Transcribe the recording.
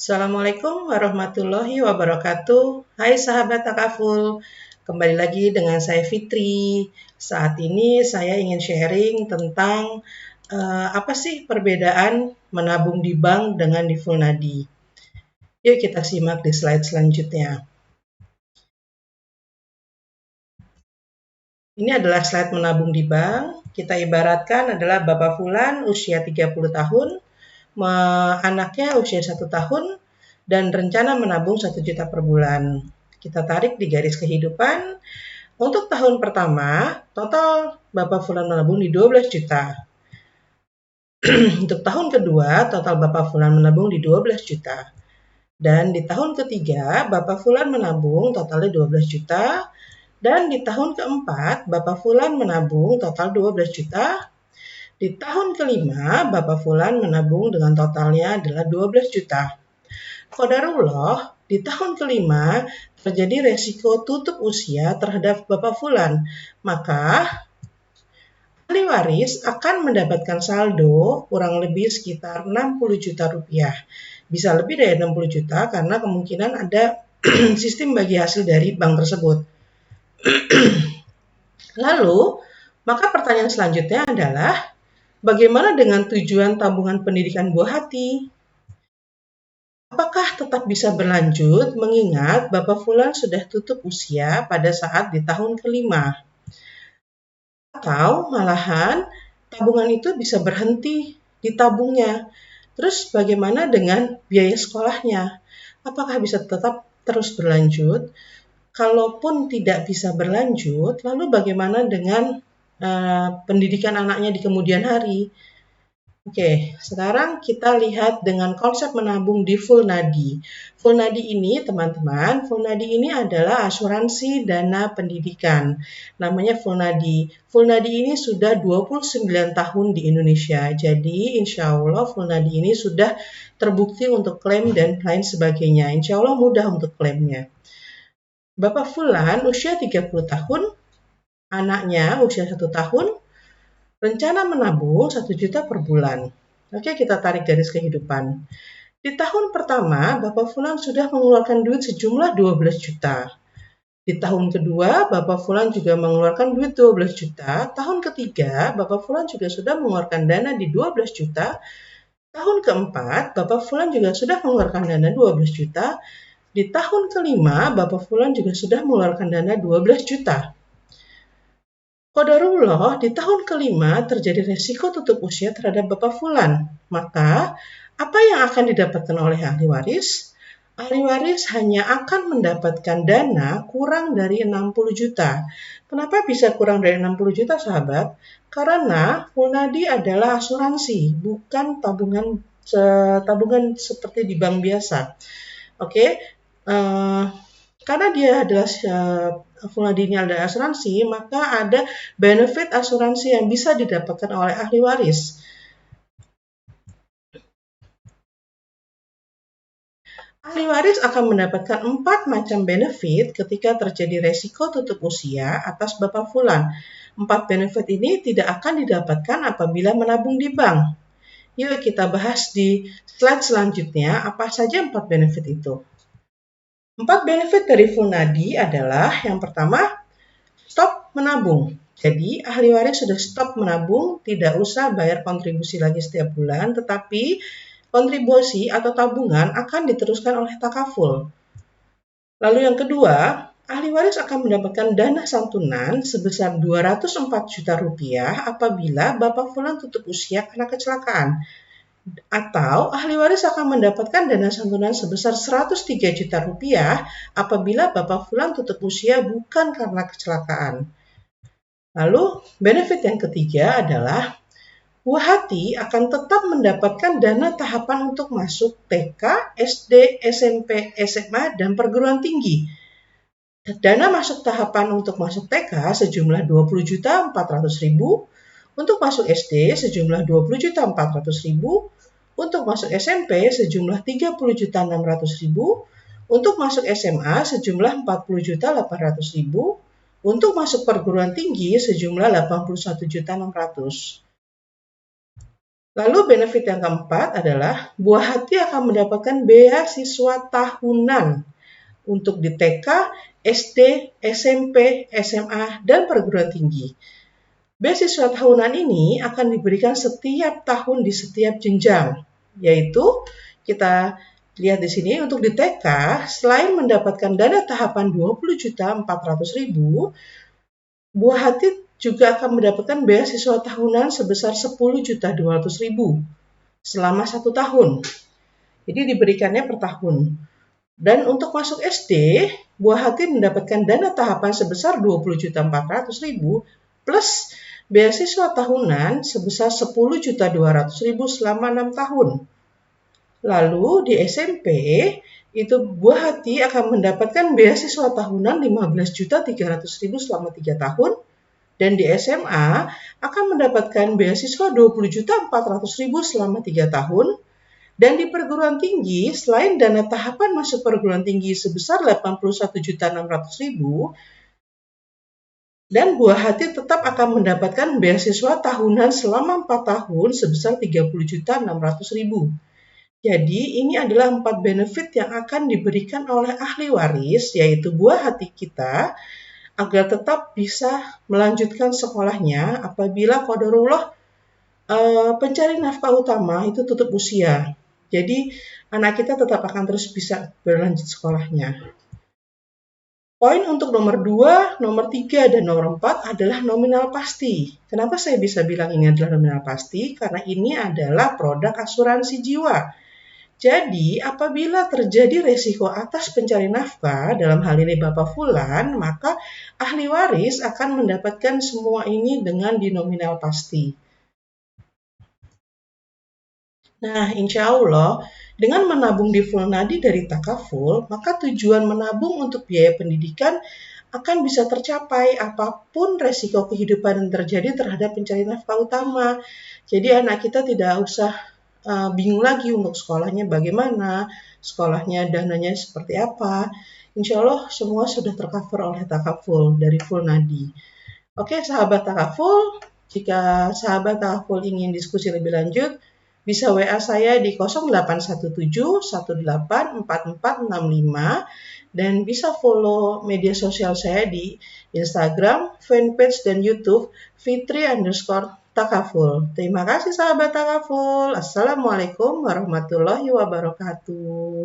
Assalamualaikum warahmatullahi wabarakatuh. Hai sahabat Takaful, kembali lagi dengan saya Fitri. Saat ini saya ingin sharing tentang apa sih perbedaan menabung di bank dengan di full nadi. Yuk kita simak di slide selanjutnya. Ini adalah slide menabung di bank. Kita ibaratkan adalah Bapak Fulan usia 30 tahun, anaknya usia 1 tahun, dan rencana menabung 1 juta per bulan. Kita tarik di garis kehidupan. Untuk tahun pertama, total Bapak Fulan menabung di 12 juta. Untuk tahun kedua, total Bapak Fulan menabung di 12 juta. Dan di tahun ketiga, Bapak Fulan menabung totalnya 12 juta. Dan di tahun keempat, Bapak Fulan menabung total 12 juta. Di tahun kelima, Bapak Fulan menabung dengan totalnya adalah 12 juta. Qadarullah, di tahun kelima terjadi resiko tutup usia terhadap Bapak Fulan. Maka ahli waris akan mendapatkan saldo kurang lebih sekitar 60 juta rupiah. Bisa lebih dari 60 juta karena kemungkinan ada sistem bagi hasil dari bank tersebut. Lalu, maka pertanyaan selanjutnya adalah, bagaimana dengan tujuan tabungan pendidikan buah hati? Apakah tetap bisa berlanjut mengingat Bapak Fulan sudah tutup usia pada saat di tahun kelima? Atau malahan tabungan itu bisa berhenti di tabungnya. Terus bagaimana dengan biaya sekolahnya? Apakah bisa tetap terus berlanjut? Kalaupun tidak bisa berlanjut, lalu bagaimana dengan pendidikan anaknya di kemudian hari? Oke, sekarang kita lihat dengan konsep menabung di full nadi. Full nadi ini, teman-teman, full nadi ini adalah asuransi dana pendidikan. Namanya full nadi. Full nadi ini sudah 29 tahun di Indonesia. Jadi, insya Allah full nadi ini sudah terbukti untuk klaim dan lain sebagainya. Insya Allah mudah untuk klaimnya. Bapak Fulan usia 30 tahun, anaknya usia 1 tahun, rencana menabung 1 juta per bulan. Oke, kita tarik garis kehidupan. Di tahun pertama, Bapak Fulan sudah mengeluarkan duit sejumlah 12 juta. Di tahun kedua, Bapak Fulan juga mengeluarkan duit 12 juta. Tahun ketiga, Bapak Fulan juga sudah mengeluarkan dana di 12 juta. Tahun keempat, Bapak Fulan juga sudah mengeluarkan dana 12 juta. Di tahun kelima, Bapak Fulan juga sudah mengeluarkan dana 12 juta. Qadarullah, di tahun kelima terjadi resiko tutup usia terhadap Bapak Fulan. Maka, apa yang akan didapatkan oleh ahli waris? Ahli waris hanya akan mendapatkan dana kurang dari 60 juta. Kenapa bisa kurang dari 60 juta, sahabat? Karena Funadi adalah asuransi, bukan tabungan seperti di bank biasa. Oke, karena dia adalah Funadinya adalah asuransi, maka ada benefit asuransi yang bisa didapatkan oleh ahli waris. Ahli waris akan mendapatkan 4 macam benefit ketika terjadi resiko tutup usia atas Bapak Fulan. 4 benefit ini tidak akan didapatkan apabila menabung di bank. Yuk kita bahas di slide selanjutnya apa saja 4 benefit itu. 4 benefit dari Funadi adalah yang pertama, stop menabung. Jadi ahli waris sudah stop menabung, tidak usah bayar kontribusi lagi setiap bulan, tetapi kontribusi atau tabungan akan diteruskan oleh takaful. Lalu yang kedua, ahli waris akan mendapatkan dana santunan sebesar 204 juta rupiah apabila Bapak Fulan tutup usia karena kecelakaan. Atau ahli waris akan mendapatkan dana santunan sebesar 103 juta rupiah apabila Bapak Fulan tutup usia bukan karena kecelakaan. Lalu benefit yang ketiga adalah buah hati akan tetap mendapatkan dana tahapan untuk masuk TK, SD, SMP, SMA, dan perguruan tinggi. Dana masuk tahapan untuk masuk TK sejumlah 20.400.000, untuk masuk SD sejumlah 20.400.000, untuk masuk SMP sejumlah 30.600.000, untuk masuk SMA sejumlah 40.800.000, untuk masuk perguruan tinggi sejumlah 81.600.000. Lalu benefit yang keempat adalah buah hati akan mendapatkan beasiswa tahunan untuk di TK, SD, SMP, SMA, dan perguruan tinggi. Beasiswa tahunan ini akan diberikan setiap tahun di setiap jenjang, yaitu kita lihat di sini untuk di TK, selain mendapatkan dana tahapan 20.400.000, buah hati juga akan mendapatkan beasiswa tahunan sebesar 10.200.000 selama 1 tahun. Jadi diberikannya per tahun. Dan untuk masuk SD, buah hati mendapatkan dana tahapan sebesar 20.400.000 plus beasiswa tahunan sebesar 10.200.000 selama 6 tahun. Lalu di SMP, itu buah hati akan mendapatkan beasiswa tahunan 15.300.000 selama 3 tahun. Dan di SMA akan mendapatkan beasiswa 20.400.000 selama 3 tahun. Dan di perguruan tinggi, selain dana tahapan masuk perguruan tinggi sebesar 81.600.000, dan buah hati tetap akan mendapatkan beasiswa tahunan selama 4 tahun sebesar 30.600.000. Jadi ini adalah 4 benefit yang akan diberikan oleh ahli waris, yaitu buah hati kita, agar tetap bisa melanjutkan sekolahnya apabila qadarullah pencari nafkah utama itu tutup usia. Jadi anak kita tetap akan terus bisa berlanjut sekolahnya. Poin untuk nomor 2, nomor 3, dan nomor 4 adalah nominal pasti. Kenapa saya bisa bilang ini adalah nominal pasti? Karena ini adalah produk asuransi jiwa. Jadi, apabila terjadi resiko atas pencari nafkah, dalam hal ini Bapak Fulan, maka ahli waris akan mendapatkan semua ini dengan dinominal pasti. Nah, insya Allah, dengan menabung di Fulnadi dari Takaful, maka tujuan menabung untuk biaya pendidikan akan bisa tercapai apapun resiko kehidupan yang terjadi terhadap pencari nafkah utama. Jadi anak kita tidak usah bingung lagi untuk sekolahnya bagaimana, sekolahnya dananya seperti apa. Insya Allah semua sudah tercover oleh Takaful dari Fulnadi. Oke, sahabat Takaful, jika sahabat Takaful ingin diskusi lebih lanjut, bisa WA saya di 0817 18 4465 dan bisa follow media sosial saya di Instagram, fanpage, dan YouTube Fitri_Takaful. Terima kasih sahabat Takaful. Assalamualaikum warahmatullahi wabarakatuh.